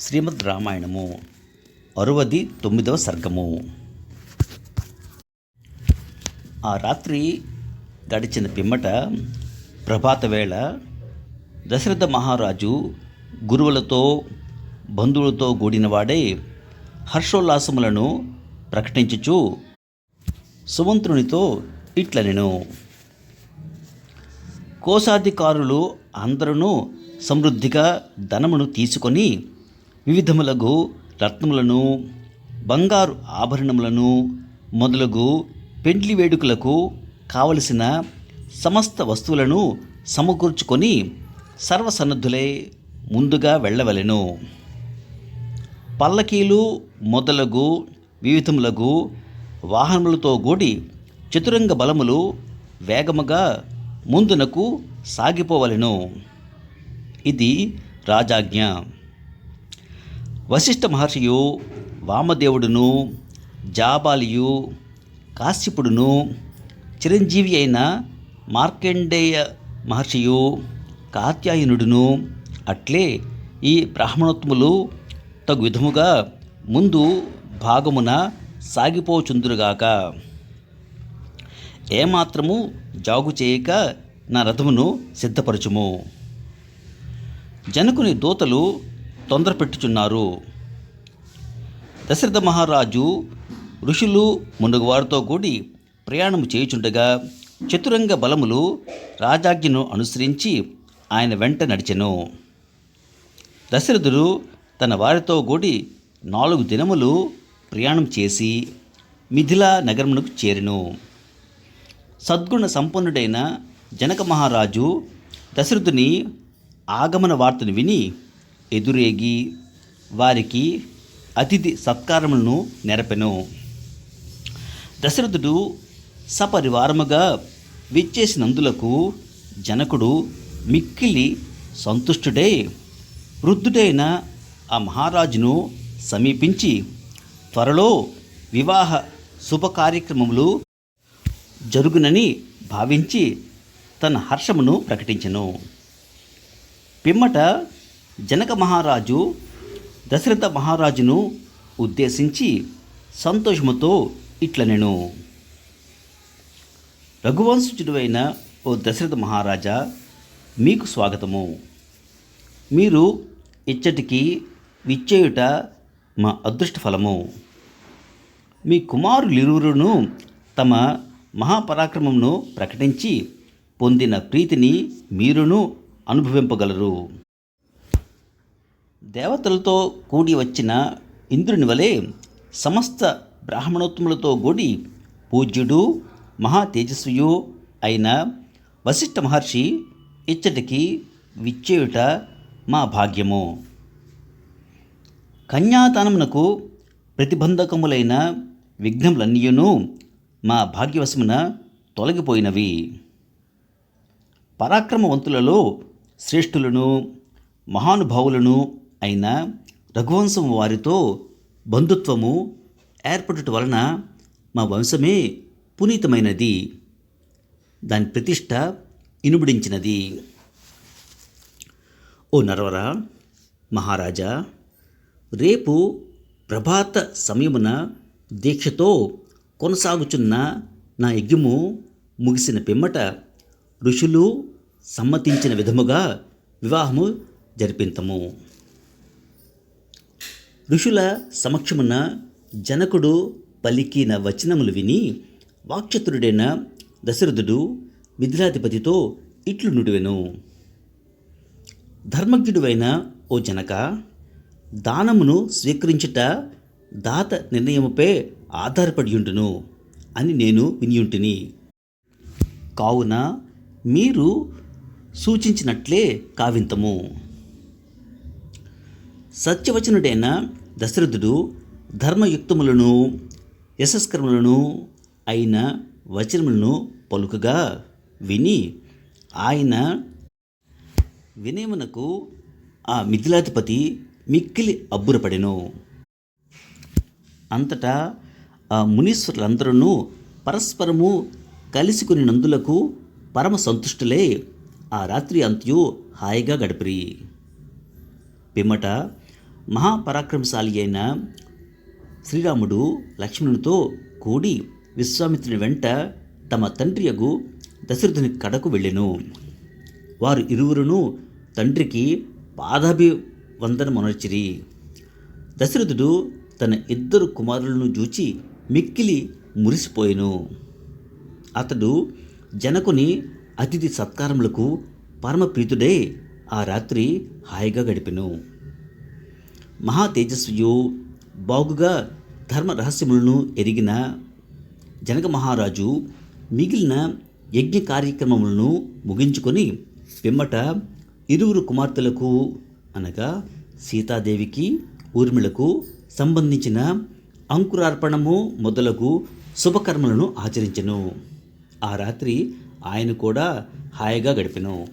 శ్రీమద్ రామాయణము 69వ సర్గము. ఆ రాత్రి గడిచిన పిమ్మట ప్రభాతవేళ దశరథ మహారాజు గురువులతో బంధువులతో కూడినవాడై హర్షోల్లాసములను ప్రకటించుచు సుమంత్రునితో ఇట్లనెను. కోశాధికారులు అందరూ సమృద్ధిగా ధనమును తీసుకొని వివిధములగు రత్నములను, బంగారు ఆభరణములను మొదలగు పెండ్లి వేడుకలకు కావలసిన సమస్త వస్తువులను సమకూర్చుకొని సర్వసన్నద్ధులై ముందుగా వెళ్ళవలెను. పల్లకీలు మొదలగు వివిధములగు వాహనములతో కూడి చతురంగ బలములు వేగముగా ముందునకు సాగిపోవలెను. ఇది రాజాజ్ఞ. వశిష్ఠ మహర్షియు, వామదేవుడును, జాబాలియు, కాశ్యపుడును, చిరంజీవి అయిన మార్కండేయ మహర్షియు, కాత్యాయనుడును అట్లే ఈ బ్రాహ్మణోత్తములు తగు విధముగా ముందు భాగమున సాగిపోచుందురుగాక. ఏమాత్రము జాగు చేయక నా రథమును సిద్ధపరచుము. జనకుని దూతలు తొందరపెట్టుచున్నారు. దశరథ మహారాజు ఋషులు మున్నగువారితో కూడి ప్రయాణము చేయుచుండగా చతురంగ బలములు రాజాజ్ఞను అనుసరించి ఆయన వెంట నడిచెను. దశరథుడు తన వారితో కూడి 4 దినములు ప్రయాణం చేసి మిథిలా నగరమునకు చేరెను. సద్గుణ సంపన్నుడైన జనక మహారాజు దశరథుని ఆగమన వార్తను విని ఎదురేగి వారికి అతిథి సత్కారములను నెరపెను. దశరథుడు సపరివారముగా విచ్చేసినందులకు జనకుడు మిక్కిలి సంతుష్టుడై వృద్ధుడైన ఆ మహారాజును సమీపించి త్వరలో వివాహ శుభకార్యక్రమములు జరుగునని భావించి తన హర్షమును ప్రకటించెను. పిమ్మట జనక మహారాజు దశరథ మహారాజును ఉద్దేశించి సంతోషముతో ఇట్లనెను. రఘువంశజుడైన ఓ దశరథ మహారాజా, మీకు స్వాగతము. మీరు ఇచ్చటికి విచ్చేయుట మా అదృష్ట ఫలము. మీ కుమారులిరువురును తమ మహాపరాక్రమమును ప్రకటించి పొందిన ప్రీతిని మీరును అనుభవింపగలరు. దేవతలతో కూడి వచ్చిన ఇంద్రుని వలె సమస్త బ్రాహ్మణోత్తములతో కూడి పూజ్యుడు మహా తేజస్వియు అయిన వశిష్ఠ మహర్షి ఇచ్చటికి విచ్చేయుట మా భాగ్యము. కన్యాదానమునకు ప్రతిబంధకములైన విఘ్నములన్నీయును మా భాగ్యవశమున తొలగిపోయినవి. పరాక్రమవంతులలో శ్రేష్ఠులను మహానుభావులను అయిన రఘువంశం వారితో బంధుత్వము ఏర్పడుట వలన మా వంశమే పునీతమైనది, దాని ప్రతిష్ట ఇనుబడించినది. ఓ నరవర మహారాజా, రేపు ప్రభాత సమయమున దీక్షతో కొనసాగుచున్న నా యజ్ఞము ముగిసిన పిమ్మట ఋషులు సమ్మతించిన విధముగా వివాహము జరిపింతము. ఋషుల సమక్షమున జనకుడు పలికిన వచనములు విని వాక్చతురుడైన దశరథుడు మిథిలాధిపతితో ఇట్లు నుడివెను. ధర్మజ్ఞుడువైన ఓ జనక, దానమును స్వీకరించుట దాత నిర్ణయముపై ఆధారపడియుండును అని నేను వినియుంటిని. కావున మీరు సూచించినట్లే కావింతము. సత్యవచనుడైన దశరథుడు ధర్మయుక్తములను యశస్కరములను అయిన వచనములను పలుకగా విని ఆయన వినయమునకు ఆ మిథిలాధిపతి మిక్కిలి అబ్బురపడెను. అంతటా ఆ మునీశ్వరులందరూ పరస్పరము కలిసికొని నందులకు పరమ సంతుష్టులై ఆ రాత్రి అంతయు హాయిగా గడిపిరి. పిమ్మట మహాపరాక్రమశాలి అయిన శ్రీరాముడు లక్ష్మణునితో కూడి విశ్వామిత్రుని వెంట తమ తండ్రియగు దశరథుని కడకు వెళ్ళెను. వారు ఇరువురును తండ్రికి పాదాభివందనమునర్చిరి. దశరథుడు తన ఇద్దరు కుమారులను చూచి మిక్కిలి మురిసిపోయెను. అతడు జనకుని అతిథి సత్కారములకు పరమప్రీతుడై ఆ రాత్రి హాయిగా గడిపెను. మహా తేజస్వియు బాగుగా ధర్మ రహస్యములను ఎరిగిన జనక మహారాజు మిగిలిన యజ్ఞ కార్యక్రమములను ముగించుకొని పిమ్మట ఇరువురు కుమార్తెలకు అనగా సీతాదేవికి ఊర్మిళకు సంబంధించిన అంకురార్పణము మొదలగు శుభకర్మలను ఆచరించెను. ఆ రాత్రి ఆయన కూడా హాయిగా గడిపెను.